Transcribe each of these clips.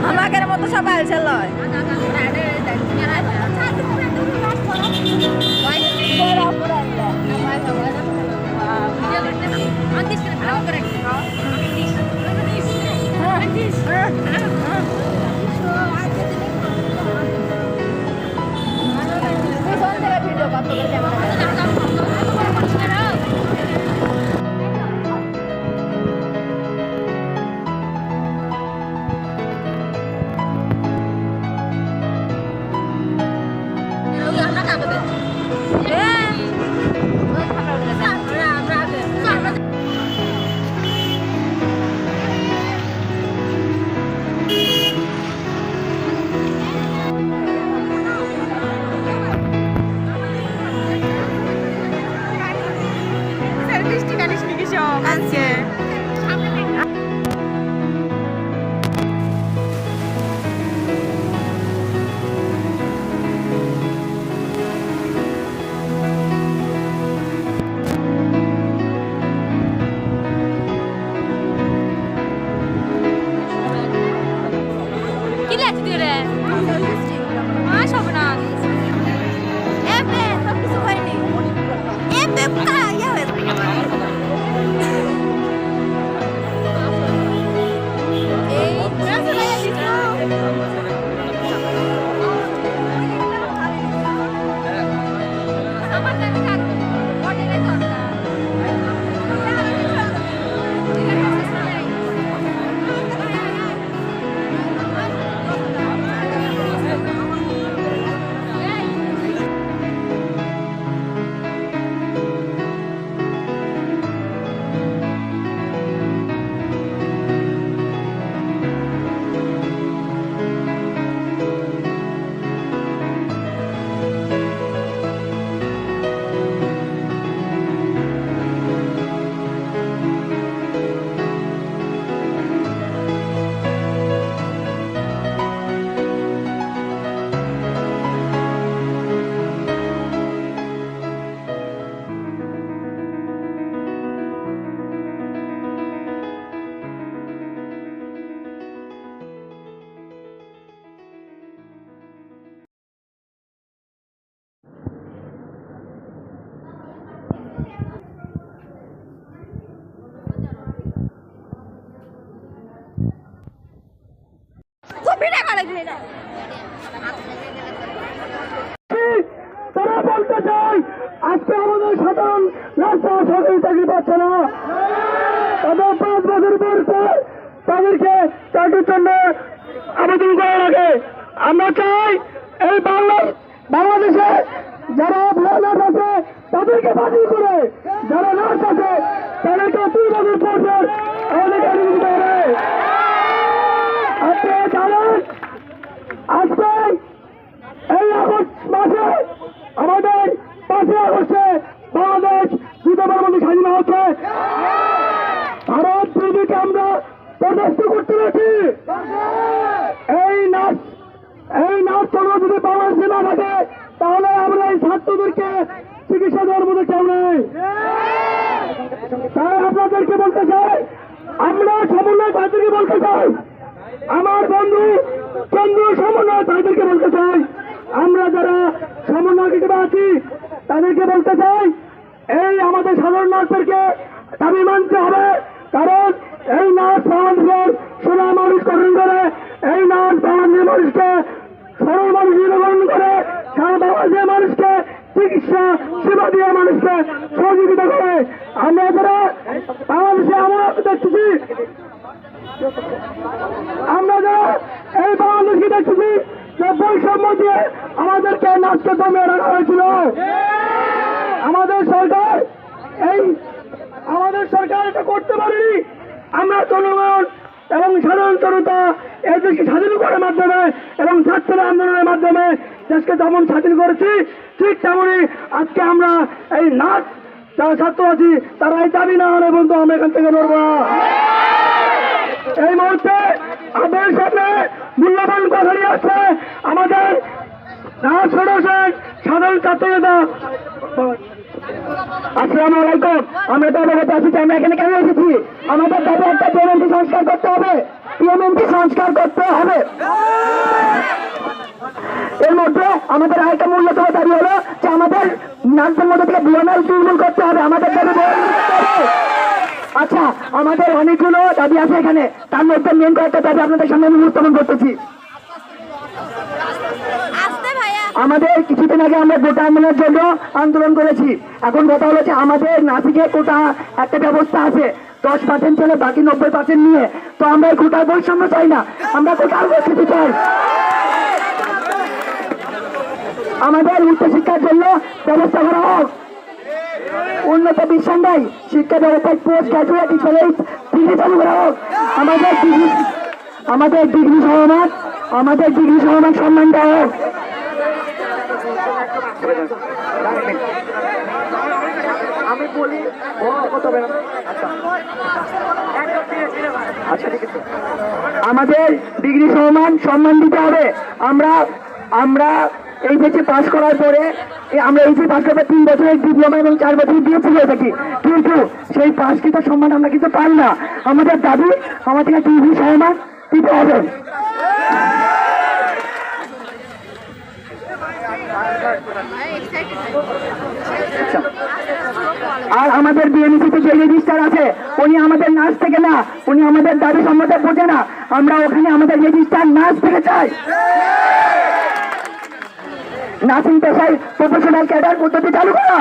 আমাদের মতো সবাই ছিল তারা বলতে চাই আজকে আমাদের সাধারণ রাস্তা সরকারি চাকরি পাচ্ছে না, তাদের 5 বছর পর তাদেরকে চাকরির জন্য আবেদন করার আগে আমরা চাই এই বাংলাদেশে যারা ভালো নার্স আছে তাদেরকে বাতিল করে, যারা নার্স আছে তাদেরকে 2 বছর পর আমাদেরকে নিযুক্ত হবে। আপনি জানেন আজকে এই আগস্ট মাসে আমাদের 5 আগস্টে বাংলাদেশ দ্বিতীয়বার মধ্যে স্বাধীন হচ্ছে। ভারত বিরোধীকে আমরা প্রদর্শিত করতে পেরেছি। এই নাচ চলবে যদি বাংলাদেশে না থাকে তাহলে আমরা এই ছাত্রদেরকে চিকিৎসা দেওয়ার মধ্যে কেউ নেই। তাই আপনাদেরকে বলতে চাই, আমরা সমন্বয় তাদেরকে বলতে চাই, আমার বন্ধু কেন্দ্রীয় সমন্বয় তাদেরকে বলতে চাই, আমরা যারা সমন্বয় হিসেবে আছি তাদেরকে বলতে চাই এই আমাদের সাধারণ নার্সদেরকে দাবি মানতে হবে। কারণ এই নার্স বাংলাদেশের সোনা মানুষ গঠন করে, এই নার্স বাংলাদেশের মানুষকে সরল মানুষ গ্রহণ করে, সারা বাংলাদেশের মানুষকে চিকিৎসা সেবা দিয়ে মানুষকে সহযোগিতা করে। আমরা যারা বাংলাদেশে আমরা দেখতেছি, আমরা যারা এই বাংলাদেশকে দেখতেছি যে বৈষম্য দিয়ে আমাদেরকে নাচকে দমিয়ে রাখা হয়েছিল। আমাদের সরকার এটা করতে পারেনি। আমরা জনগণ এবং সাধারণ জনতা এই দেশকে স্বাধীন করার মাধ্যমে এবং ছাত্র আন্দোলনের মাধ্যমে দেশকে যেমন স্বাধীন করেছি, ঠিক তেমনি আজকে আমরা এই নাচ যারা ছাত্র আছি তারা এই দাবি না হলে বন্ধু আমরা এখান থেকে লড়বো না। এই মুহূর্তে আমাদের সামনে মূল্যবান কথা নিয়ে আসছে আমাদের নাচ ফেডারেশন সাধারণ ছাত্র নেতা। আসসালামু আলাইকুম। আমরা তো অবগত আছি যে আমরা এখানে কেন এসেছি। আমাদের দাবি একটা পিএমএনটি সংস্কার করতে হবে, পিএমএনটি সংস্কার করতে হবে। এর মধ্যে আমাদের আরেকটা মূল্যতম দাবি হলো যে আমাদের নাচের মধ্যে থেকে বিএমএল নির্মূল করতে হবে, আমাদের দাবি করতে হবে। আচ্ছা, আমাদের অনেকগুলো দাবি আছে এখানে, তার মধ্যে মেন কয়েকটা দাবি আপনাদের সামনে আমি উপস্থাপন করতেছি। আমাদের কিছুদিন আগে আমরা কোটা আন্দোলনের জন্য আন্দোলন করেছি। এখন কথা হলো যে আমাদের নাসিকে কোটা একটা ব্যবস্থা আছে, 10% চলে বাকি 90% নিয়ে। তো আমরা এই কোটার বৈষম্য চাই না, আমরা কোটার উপস্থিতি চাই। আমাদের উচ্চশিক্ষার জন্য ব্যবস্থা করা হোক, উন্নত বিশ্ববিদ্যালয় শিক্ষা ব্যবস্থায় পোস্ট গ্রাজুয়েট হিসেবে ডিগ্রি চালু করা হোক। আমাদের ডিগ্রি সহমান সম্মান দেওয়া হোক। আমি বলি আমাদের ডিগ্রি সম্মান দিতে হবে। আমরা এই দেশে পাশ করার পরে আমরা এই যে পাশ করতে 3 বছরের ডিপ্লোমা এবং 4 বছর দিয়েছি হয়ে থাকি, কিন্তু সেই পাশকৃত সম্মান আমরা কিন্তু পাই না। আমাদের দাবি আমাদেরকে ডিগ্রি সম্মান দিতে হবে। আর আমাদের বিএনপিতে যে রেজিস্টার আছে উনি আমাদের নাচ থেকে না, উনি আমাদের দাবি সম্মতে বোঝে না। আমরা ওখানে আমাদের রেজিস্টার নাচ থেকে চাই। নাচিং পেশায় প্রফেশনাল ক্যাডার পদ্ধতি চালু করা।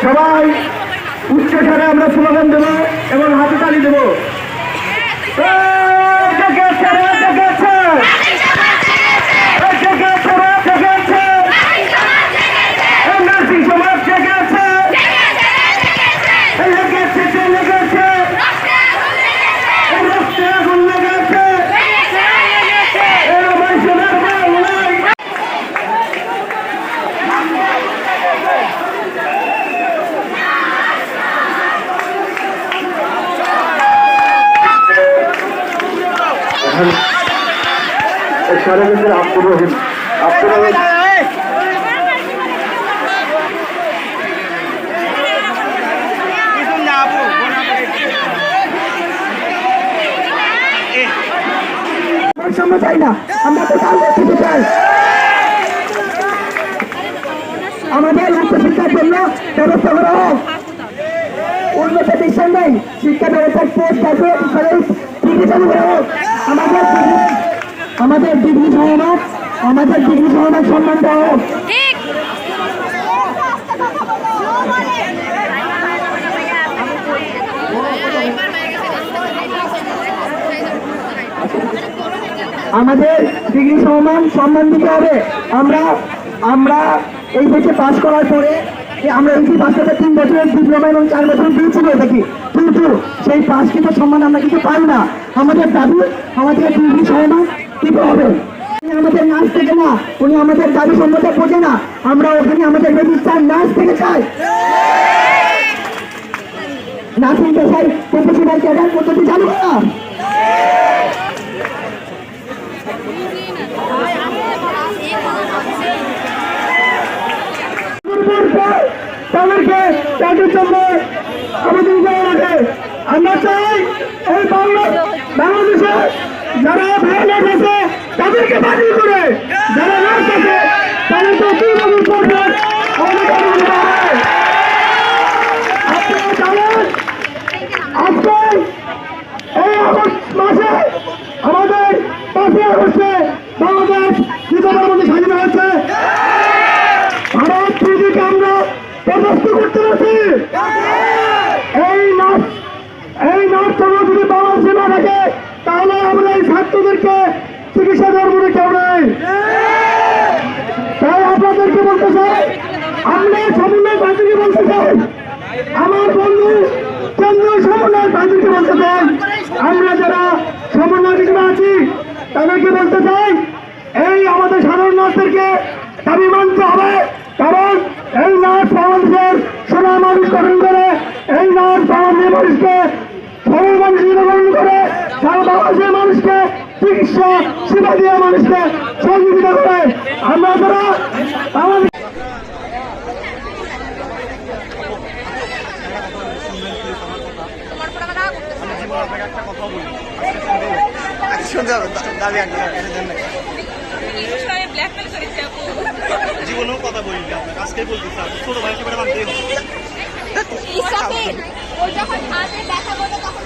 সবাই উচ্চস্বরে আমরা স্লোগান দেবো এবং হাতে তালি দেবো। আব্দুর রহিম সামনে চাই না, আমরা তো দিতে চাই। আমাদের উচ্চশিক্ষার জন্য ব্যবস্থা করা হোক, উন্নত বিশ্ববিদ্যালয় শিক্ষা ব্যবস্থার পোস্ট গ্রাজুয়েট হিসেবে ডিগ্রি চালু করা হোক। আমাদের ডিগ্রি সহমান সম্মান দেওয়া হোক। আমাদের ডিগ্রি সম্মান দিতে হবে। আমরা এই দেশে পাশ করার পরে আমরা এই পাশ করতে 3 বছরের ডিপ্লোমা এবং 4 বছর দিয়েছি হয়ে থাকি, কিন্তু সেই পাশকৃত সম্মান আমরা কিছু পাই না। আমাদের দাবি আমাদের ডিগ্রি সম্মান দিতে হবে। আমাদের নাচ থেকে না, উনি আমাদের দাবি সম্মতে বোঝে না। আমরা ওখানে আমাদের রেজিস্টার নাচ থেকে চাই। নাচিং পেশায় প্রফেশনাল ক্যাডার পদ্ধতি চালু করা। তাদেরকে চাকরির জন্য আবেদন করা লাগে। আমরা চাই এই বাংলাদেশে যারা ভাইরাস আছে তাদেরকে বাতিল করে, যারা নার্স আছে তাদেরকে কিভাবে করবে আপনারা জানেন। আজকে এই আগস্ট মাসে আমাদের 5ই আগস্টে বাংলাদেশ দ্বিতীয়বার মধ্যে স্বাধীন হয়েছে। ভারত বিরোধীকে আমরা পদস্থ করতে পারছি। এই নাচ চলো যদি বাংলাদেশে না থাকে তাহলে আমরা এই ছাত্রদেরকে চিকিৎসা দেওয়ার মধ্যে কেউ নেই। তাই আপনাদেরকে বলতে চাই, আমরা সমন্বয় তাদেরকে বলতে চাই, আমার বন্ধু কেন্দ্রীয় সমন্বয় তাদেরকে বলতে চাই, আমরা যারা সমন্বয় হিসেবে আছি তাদেরকে বলতে চাই, এই আমাদের সাধারণ নাচদেরকে দাবি মানতে হবে। কারণ এই নাচ বাংলাদেশের সোনা মানুষ গঠন করে, এই নাচ বাংলাদেশের মানুষকে সবাই মানুষ গ্রহণ করে, সারা বাংলাদেশের মানুষকে চিকিৎসা সেবা দিয়ে মানুষকে সহযোগিতা করে। আমরা যারা বাংলাদেশ জীবনেও কথা বলি আপনার আজকে বলতেছি ছোট ভাই একেবারে মানতেই হবে। ও যখন দেখা করবে তখন